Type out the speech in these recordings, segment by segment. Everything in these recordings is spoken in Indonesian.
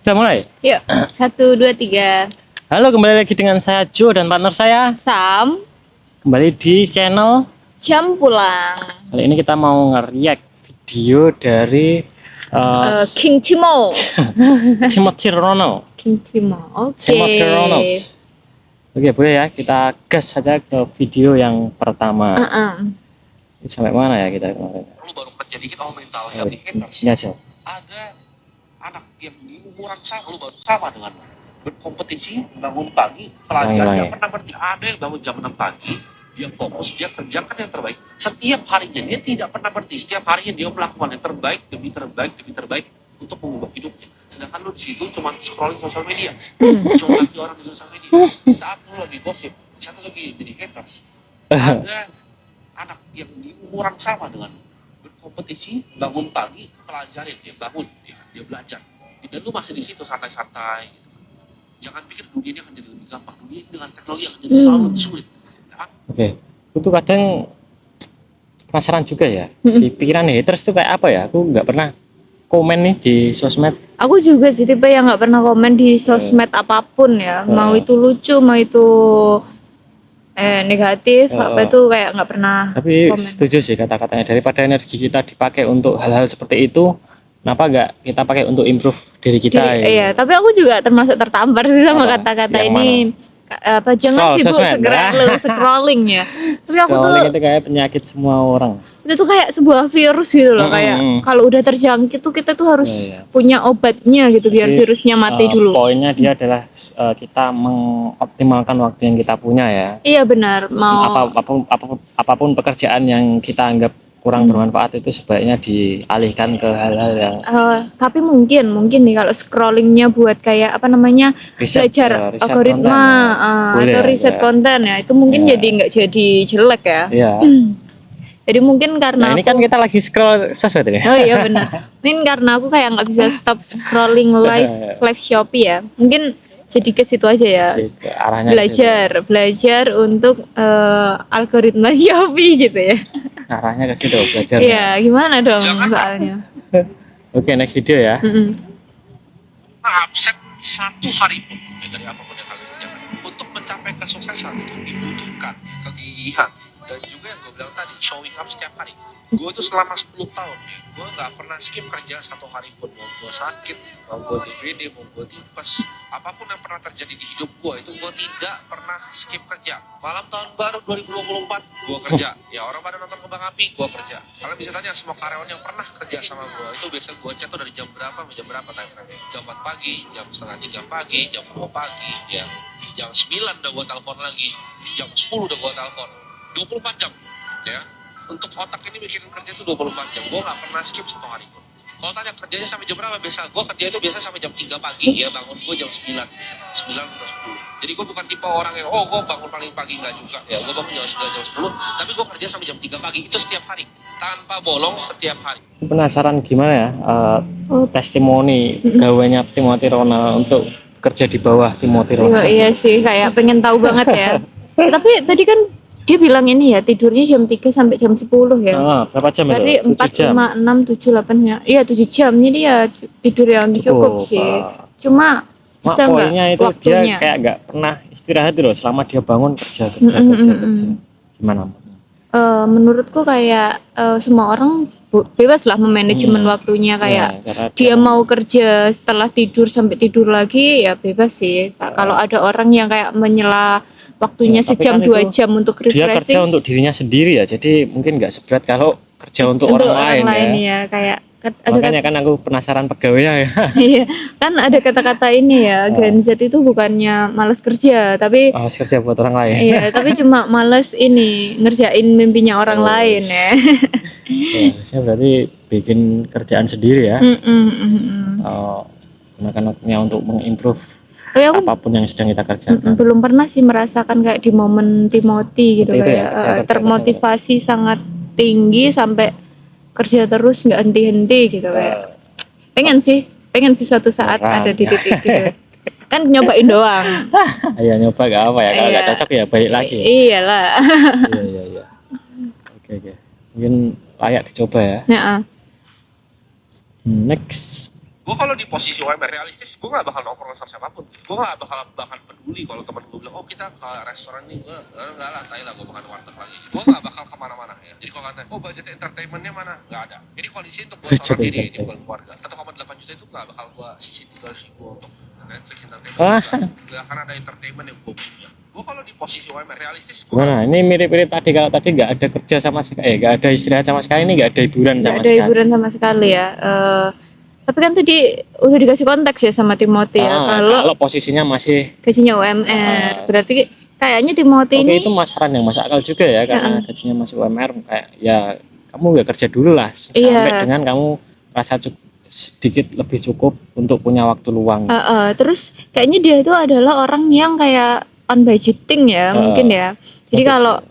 Udah mulai? Yuk, 1, 2, 3. Halo, kembali lagi dengan saya Jo dan partner saya. Sam, Kembali di channel. jam pulang. Kali ini kita mau nge-react video dari King Timo. Timothy Ronald. King Timo. Oke. Timothy Ronald. Oke, boleh ya, kita gas saja ke video yang pertama. Sampai mana ya kita kemarin? Lu baru kerja dikit mental health haters. Ini aja. Ada anak yang di umuran sama lu baru sama dengan lu. Berkompetisi bangun pagi, pelajaran yang pernah berarti ada yang bangun jam 6 pagi, dia fokus, dia kerjakan yang terbaik. Setiap harinya dia tidak pernah berhenti, setiap harinya dia melakukan yang terbaik demi terbaik untuk mengubah hidupnya. Sedangkan lu di situ cuma scrolling sosial media, cuma lagi orang di sosial media. Di saat lu lagi gosip, di saat lu lagi jadi haters, ada anak yang di umuran sama dengan lu. Berkompetisi, bangun pagi, pelajarin, dia bangun, dia belajar. Dan lu masih di situ santai-santai. Gitu. Jangan pikir dunia ini akan jadi lebih gampang. Dunia ini dengan teknologi akan jadi selalu lebih sulit. Oke, itu tuh kadang penasaran juga ya. Di pikiran haters tuh kayak apa ya? Aku nggak pernah komen nih di sosmed. Aku juga sih tipe yang nggak pernah komen di sosmed apapun ya. Mau itu lucu, mau itu negatif, apa itu kayak nggak pernah. Tapi komen. setuju sih kata-katanya, daripada energi kita dipakai untuk hal-hal seperti itu, kenapa nggak kita pakai untuk improve diri kita? Iya, tapi aku juga termasuk tertampar sih sama kata-kata ini. Jangan sibuk scrolling ya. Tapi aku tuh itu kayak penyakit semua orang. Itu tuh kayak sebuah virus gitu loh, kayak kalau udah terjangkit tuh kita tuh harus punya obatnya gitu. Jadi, biar virusnya mati dulu. Poinnya dia adalah kita mengoptimalkan waktu yang kita punya ya. Iya benar. Mau apapun pekerjaan yang kita anggap kurang bermanfaat itu sebaiknya dialihkan ke hal-hal yang tapi mungkin nih kalau scrollingnya buat kayak belajar algoritma atau riset konten ya, itu mungkin jadi nggak jadi jelek ya. Iya. Jadi mungkin karena ini kan kita lagi scroll sosmed ini. Oh iya benar. Mungkin karena aku kayak nggak bisa stop scrolling live Shopee ya. Mungkin jadi ke situ aja ya. Arahnya belajar untuk algoritma Shopee gitu ya. Arahnya ke situ belajar. Iya, gimana dong soalnya? Oke, next video ya. Absen satu hari pun dari apapun yang kalian kerjakan untuk mencapai kesuksesan itu dibutuhkan kegigihan dan juga yang gue bilang tadi, showing up setiap hari. Gue tuh selama 10 tahun nih, gue gak pernah skip kerja satu hari pun. Mau gue sakit, mau gue DBD, mau gue tipes, apapun yang pernah terjadi di hidup gue, itu gue tidak pernah skip kerja. Malam tahun baru 2024, gue kerja. Ya orang pada nonton kembang api, gue kerja. Kalian bisa tanya semua karyawan yang pernah kerja sama gue, itu biasanya gue chat tuh dari jam berapa sampai jam berapa time frame. Jam 4 pagi, jam setengah 3 pagi, jam 2 pagi, jam 9 udah gue telepon lagi, jam 10 udah gue telepon. 24 jam ya, untuk otak ini mikirin kerja itu 24 jam. Gue gak pernah skip satu hari pun. Kalau tanya kerjanya sampai jam berapa, biasa gue kerja itu biasa sampai jam 3 pagi ya, bangun gue jam 9 atau 10. Jadi gue bukan tipe orang yang gue bangun paling pagi, nggak juga ya. Gue bangun jam 9 jam 10, tapi gue kerja sampai jam 3 pagi itu setiap hari tanpa bolong, setiap hari. Penasaran gimana ya testimoni gawanya Timothy Ronald untuk kerja di bawah Timothy Ronald. Iya sih, kayak pengen tahu banget ya. Tapi tadi kan dia bilang ini ya, tidurnya jam 3 sampai jam 10 ya. Berapa jam itu? Tadi 4, 5, 6, 7, 8 ya. Iya 7 jam, jadi ya tidur yang cukup sih. Cuma poinnya itu waktunya. Dia kayak nggak pernah istirahat loh selama dia bangun kerja. Gimana? Menurutku kayak semua orang bebas lah memanajemen waktunya, kayak dia mau kerja setelah tidur sampai tidur lagi ya bebas sih. Kalau ada orang yang kayak menyela waktunya sejam 2 jam untuk refreshing, dia kerja untuk dirinya sendiri ya, jadi mungkin nggak seberat kalau kerja untuk orang lain ya. Kayak makanya kan aku penasaran pegawainya ya. Iya, kan ada kata-kata ini ya, Gen Z itu bukannya malas kerja, tapi malas kerja buat orang lain. Iya, tapi cuma malas ngerjain mimpinya orang lain ya. Saya berarti bikin kerjaan sendiri ya. Anak-anaknya untuk mengimprove apapun yang sedang kita kerjakan. Belum pernah sih merasakan kayak di momen Timothy gitu, kayak termotivasi sangat tinggi sampai kerja terus nggak henti-henti gitu, kayak pengen sih suatu saat ada di titik gitu. Kan nyobain doang. Iya, nyoba gak apa ya, kalau nggak cocok ya balik lagi. Iyalah. Iya. Oke. Mungkin layak dicoba ya. Ya. Next. Gue kalau di posisi UMR realistis, gue gak bakal nongkrong sama siapapun. Gue gak bakal bahkan peduli kalau teman gue bilang, oh kita ke restoran nih, gue enggak lah, tai lah, gue makan warteg lagi. Gue gak bakal kemana-mana ya. Jadi kalau kata, oh budget entertainmentnya mana? Gak ada. Jadi kondisi untuk gue seorang diri, ini bukan keluarga. 1,8 juta itu gak bakal gue sisihin ke gue untuk Netflix entertainment. Gak akan ada entertainment yang gue punya. Gue kalau di posisi UMR realistis, Gimana? Ini mirip-mirip tadi, kalau tadi nggak ada kerja sama sekali, nggak ada istirahat sama sekali, ini nggak ada hiburan Nggak sama ada sekali. hiburan sama sekali ya. Tapi kan tadi udah dikasih konteks ya sama Timothy ya. Kalau Kalau posisinya masih gajinya UMR, berarti kayaknya Timothy oke, ini itu saran yang masuk akal juga ya, karena gajinya masih UMR, kayak ya kamu nggak kerja dulu lah sampai Iya. dengan kamu rasa sedikit lebih cukup untuk punya waktu luang. Terus kayaknya dia itu adalah orang yang kayak on budgeting ya, mungkin ya. Jadi Bagus.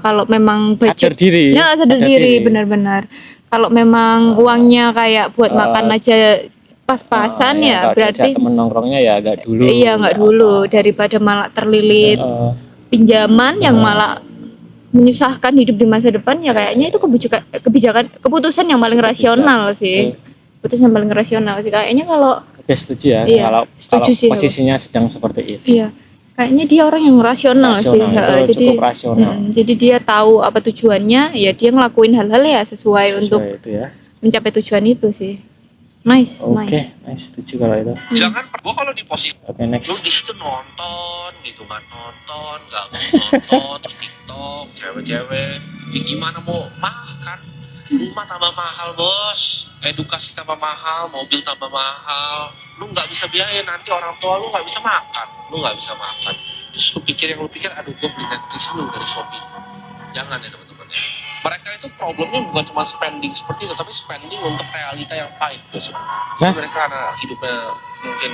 kalau memang Sadar budget, diri, ya sadar diri benar-benar. Kalau memang uangnya kayak buat makan aja pas-pasan ya, kalau berarti diajak temen nongkrongnya ya nggak dulu. iya nggak dulu, daripada malah terlilit pinjaman yang malah menyusahkan hidup di masa depan ya, kayaknya itu keputusan yang paling rasional sih. Keputusan yang paling rasional sih kayaknya. Kalau Oke, setuju ya. Iya, Kalau setuju sih aku. posisinya sedang seperti itu. iya, kayaknya dia orang yang rasional sih. Itu Jadi cukup rasional. jadi dia tahu apa tujuannya, ya dia ngelakuin hal-hal ya sesuai untuk itu ya. mencapai tujuan itu sih. Nice, Oke, nice. setuju kalau itu. jangan, gue kalau di posisi Oke, lu next. di situ nonton gitu kan, nonton nggak nonton terus TikTok cewek-cewek, ya gimana mau makan? Rumah tambah mahal bos, edukasi tambah mahal, mobil tambah mahal, lu nggak bisa biayain, nanti orang tua lu nggak bisa makan, terus lu pikir aduh gue beli Netflix lu dari Shopee. Jangan ya teman-teman ya, mereka itu problemnya bukan cuma spending seperti itu, tapi spending untuk realita yang pahit bos. Jadi mereka karena hidupnya mungkin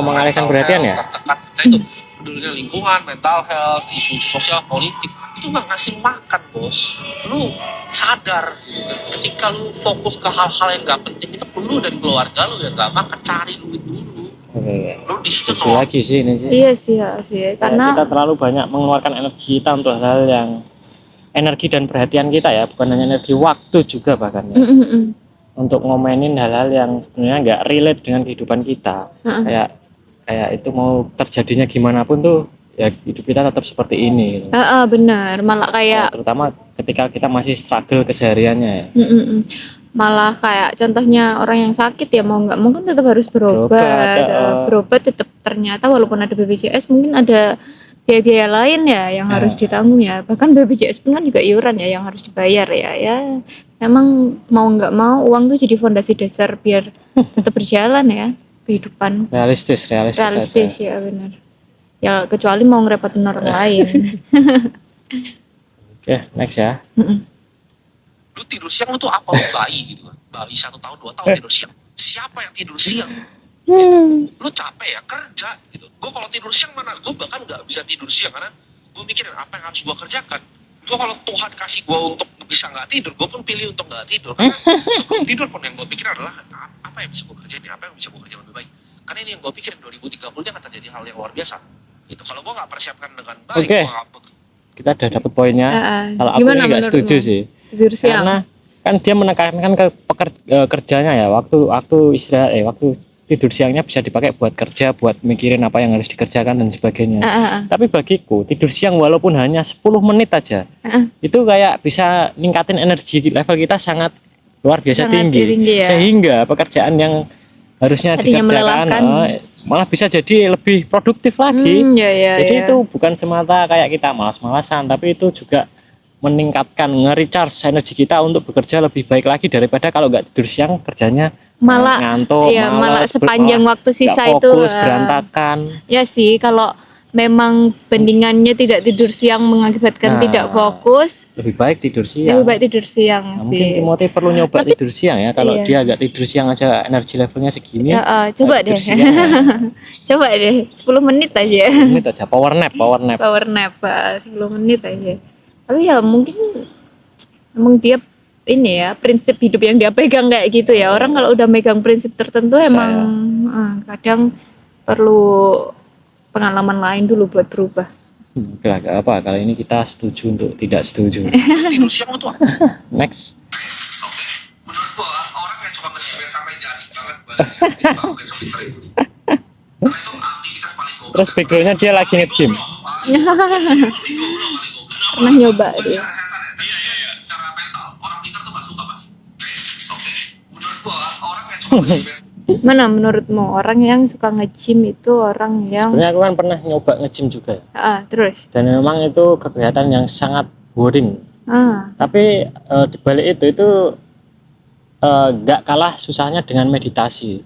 Mengalihkan perhatian ya? tertekan. Nah itu pedulinya lingkungan, mental health, isu sosial, politik, itu nggak ngasih makan bos. Lu sadar gitu kan, ketika lu fokus ke hal-hal yang nggak penting, itu perlu dari keluarga lu ya nggak makan, cari duit dulu. Oke. Lu di situ Setuju lagi sih ini sih. Iya sih, ya sih. Ya, Karena kita terlalu banyak mengeluarkan energi kita untuk hal yang energi dan perhatian kita ya, bukan hanya energi, waktu juga bahkan ya. Untuk ngomenin hal-hal yang sebenarnya nggak relate dengan kehidupan kita. Kayak itu mau terjadinya gimana pun tuh ya, hidup kita tetap seperti ini gitu. benar, malah kayak Terutama ketika kita masih struggle kesehariannya ya. malah kayak contohnya orang yang sakit ya, mau nggak mau kan tetap harus berobat tetap, ternyata walaupun ada BPJS mungkin ada biaya-biaya lain ya yang harus ditanggung ya. Bahkan BPJS pun kan juga iuran ya yang harus dibayar ya. Memang mau nggak mau uang tuh jadi fondasi dasar biar tetap berjalan ya kehidupan. Realistis aja. Ya, benar. Ya kecuali mau ngerepotin orang lain. Oke, next ya. Lu tidur siang lu tuh apa? Lu bayi gitu kan, bayi 1 tahun 2 tahun tidur siang. Siapa yang tidur siang? Lu capek ya kerja gitu. Gue kalau tidur siang mana, gue bahkan nggak bisa tidur siang karena gue mikirin apa yang harus gue kerjakan. Gue kalau Tuhan kasih gue untuk bisa nggak tidur, gue pun pilih untuk nggak tidur. Karena sebelum tidur pun yang gue pikir adalah apa yang bisa gue kerjain, apa yang bisa gue kerjain lebih baik. Karena ini yang gue pikirin 2030 ini akan terjadi hal yang luar biasa. Gitu. Kalau gue nggak persiapkan dengan baik, kita udah dapet poinnya. Kalau aku ini nggak setuju sih. Tidur siang. Karena kan dia menekankan ke kerjanya ya, waktu istirahat, waktu tidur siangnya bisa dipakai buat kerja, buat mikirin apa yang harus dikerjakan dan sebagainya. Tapi bagiku tidur siang walaupun hanya 10 menit aja, itu kayak bisa ningkatin energi level kita sangat luar biasa tinggi ya. Sehingga pekerjaan yang harusnya dikerjakan malah bisa jadi lebih produktif lagi. Jadi itu bukan semata kayak kita malas-malasan, tapi itu juga meningkatkan, nge-recharge energi kita untuk bekerja lebih baik lagi daripada kalau nggak tidur siang kerjanya malah ngantuk, malah sepanjang waktu sisa fokus, itu berantakan. Ya sih, kalau memang bandingannya tidak tidur siang mengakibatkan tidak fokus, lebih baik tidur siang. sih. Mungkin Timothy perlu nyoba tidur siang ya. Kalau dia agak tidur siang aja energi levelnya segini. Coba deh. Coba deh 10 menit aja. 10 menit aja, power nap. 10 menit aja. Tapi ya mungkin emang dia ini ya, prinsip hidup yang dia pegang kayak gitu ya. Orang kalau udah megang prinsip tertentu emang kadang perlu pengalaman lain dulu buat berubah. Gak apa, kali ini kita setuju untuk tidak setuju. Tidur siang itu apa? Next. Oke, menurut gua orang yang suka nge-spend sampai jadi banget Baru besok pinter itu. Karena itu aktivitas paling goblok. Terus backgroundnya dia lagi nge-gym. Pernah nyoba dia. Secara kesehatan ya? Iya. Secara mental, orang pintar tuh gak suka pasti. Oke. Menurut gua, orang yang suka nge-gym Mana menurutmu orang yang suka nge-gym itu orang yang Sebenarnya aku kan pernah nyoba nge-gym juga ya. Terus Dan memang itu kegiatan yang sangat boring. Tapi di balik itu nggak kalah susahnya dengan meditasi.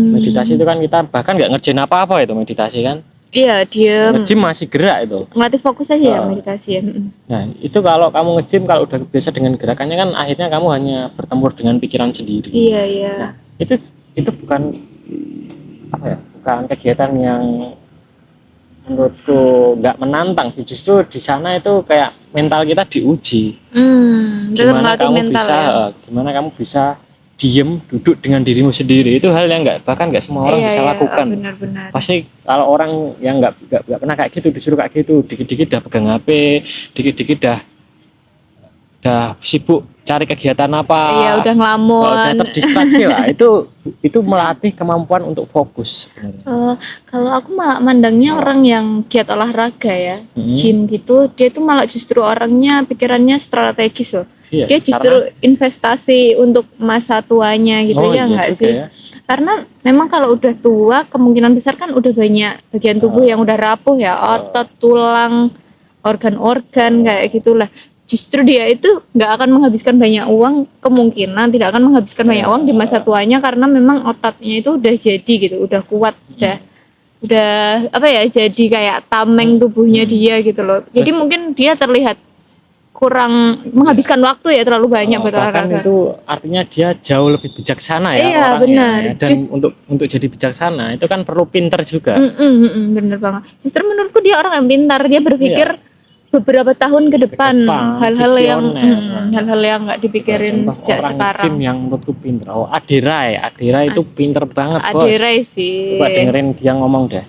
Meditasi itu kan kita bahkan nggak ngerjain apa-apa itu meditasi kan. Iya, dia Nge-gym masih gerak itu. ngelatih fokus aja ya meditasi ya. Nah itu kalau kamu nge-gym, kalau udah biasa dengan gerakannya kan akhirnya kamu hanya bertempur dengan pikiran sendiri. Iya. Nah itu bukan apa ya, bukan kegiatan yang menurutku nggak menantang sih. Justru di sana itu kayak mental kita diuji. Gimana kamu bisa gimana kamu bisa diem duduk dengan dirimu sendiri. Itu hal yang bahkan nggak semua orang bisa lakukan. Benar. Pasti kalau orang yang nggak pernah kayak gitu disuruh kayak gitu, dikit-dikit udah pegang HP, dikit-dikit udah sibuk cari kegiatan apa. Iya, udah ngelamun. Udah terdistraksi lah. Itu melatih kemampuan untuk fokus sebenarnya. Kalau aku malah mandangnya orang yang giat olahraga ya, gym gitu, dia tuh malah justru orangnya pikirannya strategis loh. Iya, dia justru investasi untuk masa tuanya gitu ya nggak sih? Ya. Karena memang kalau udah tua kemungkinan besar kan udah banyak bagian tubuh yang udah rapuh ya, otot, tulang, organ-organ kayak gitulah. Justru dia itu nggak akan menghabiskan banyak uang, kemungkinan tidak akan menghabiskan banyak uang di masa tuanya karena memang ototnya itu udah jadi gitu, udah kuat, udah apa ya, jadi kayak tameng tubuhnya dia gitu loh. Jadi mungkin dia terlihat kurang menghabiskan waktu ya, terlalu banyak buat olahraga. Itu artinya dia jauh lebih bijaksana ya. Iya, orangnya. benar. Dan untuk jadi bijaksana itu kan perlu pintar juga. Bener banget. Justru menurutku dia orang yang pintar, dia berpikir beberapa tahun ke depan hal-hal yang nggak dipikirin sejak sekarang. Gym yang menurutku pintar. Aderai itu pintar banget, Bos. Aderai sih. Coba dengerin dia ngomong deh.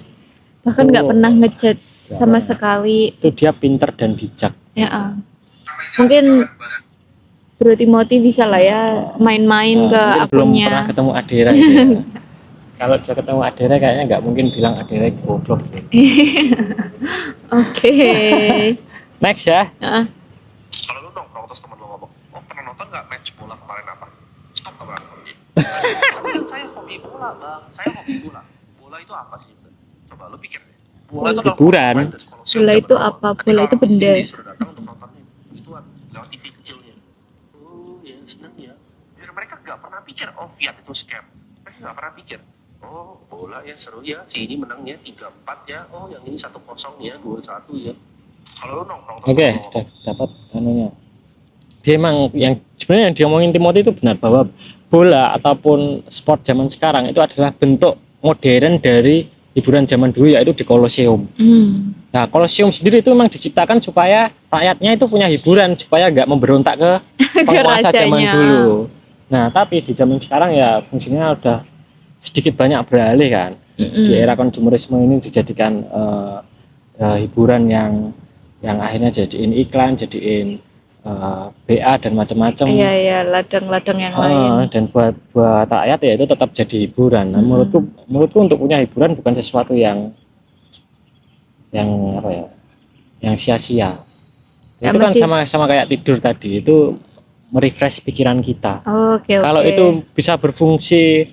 Bahkan nggak pernah ngejudge sama sekali. Itu dia pintar dan bijak. Ya. Mungkin Bro Timothy bisa lah ya main-main ke akunnya. Belum pernah ketemu Aderai. Ya. Kalau dia ketemu Aderai kayaknya nggak mungkin bilang Aderai goblok sih. Oke. Next ya. Kalau lu nongkrong terus temen lu ngomong, pernah nonton nggak match bola kemarin apa? Stop nggak bang? Saya hobi bola bang, bola itu apa sih? Coba lu pikir deh. Bola itu hiburan. Bola itu apa? Bola itu benda. Sudah datang untuk nontonnya, itu lewat TV kecilnya. Oh ya, senang ya. Jadi mereka nggak pernah pikir, Fiat itu scam. Mereka nggak pernah pikir, bola ya seru ya, si ini menangnya 3-4 ya, yang ini 1-0 ya, 2-1 ya. Kalau lu nongkrong Oke, dapat anunya. Dia emang yang sebenarnya yang diomongin Timothy itu benar, bahwa bola ataupun sport zaman sekarang itu adalah bentuk modern dari hiburan zaman dulu, yaitu di Kolosium. Nah, Kolosium sendiri itu memang diciptakan supaya rakyatnya itu punya hiburan, supaya nggak memberontak ke penguasa zaman dulu. Nah, tapi di zaman sekarang ya fungsinya udah sedikit banyak beralih kan. Di era konsumerisme ini dijadikan hiburan yang akhirnya jadiin iklan, jadiin BA dan macam-macam. Iya, ladang-ladang yang lain. Dan buat rakyat ya itu tetap jadi hiburan. Nah, menurutku untuk punya hiburan bukan sesuatu yang apa ya, yang sia-sia. Ya, itu kan sama kayak tidur tadi, itu merefresh pikiran kita. Oke. Kalau itu bisa berfungsi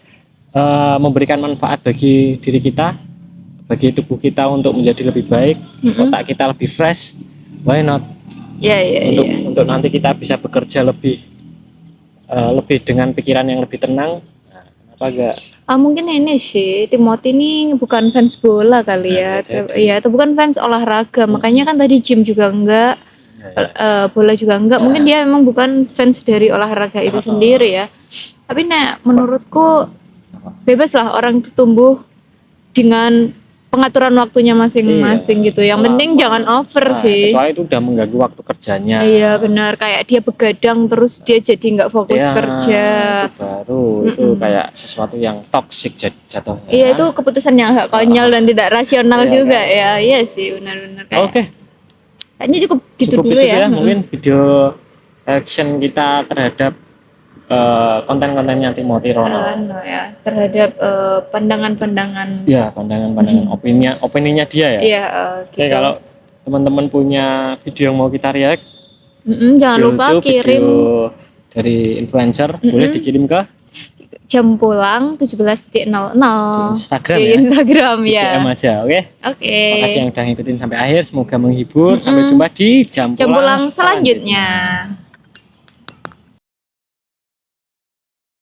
memberikan manfaat bagi diri kita, bagi tubuh kita untuk menjadi lebih baik, otak kita lebih fresh, why not? Untuk nanti kita bisa bekerja lebih dengan pikiran yang lebih tenang. Nah, kenapa enggak? Mungkin ini sih Timothy ini bukan fans bola kali ya. Iya, atau bukan fans olahraga. Makanya kan tadi gym juga enggak, bola juga enggak. Mungkin dia memang bukan fans dari olahraga itu sendiri ya. Tapi menurutku bebas lah orang itu tumbuh dengan pengaturan waktunya masing-masing gitu. Yang penting jangan over sih. Kecuali itu udah mengganggu waktu kerjanya. Iya benar, kayak dia begadang terus dia jadi nggak fokus kerja. Itu baru itu kayak sesuatu yang toksik jatuhnya. Iya, itu keputusan yang agak konyol dan tidak rasional juga ya. Iya sih, benar-benar kayak. Oke. Kayaknya cukup dulu ya. Mungkin video action kita terhadap konten-kontennya Timothy Ronald. Ya, terhadap pandangan-pandangan. Ya, pandangan-pandangan opininya dia ya. Iya, Oke, gitu. kalau teman-teman punya video yang mau kita react, jangan lupa YouTube, kirim video dari influencer, boleh dikirim ke jam pulang 17.00 di Instagram di ya. Instagram Di ya. DM aja, oke? Oke. Makasih yang udah ngikutin sampai akhir, semoga menghibur. Sampai jumpa di jam Jam pulang pulang selanjutnya.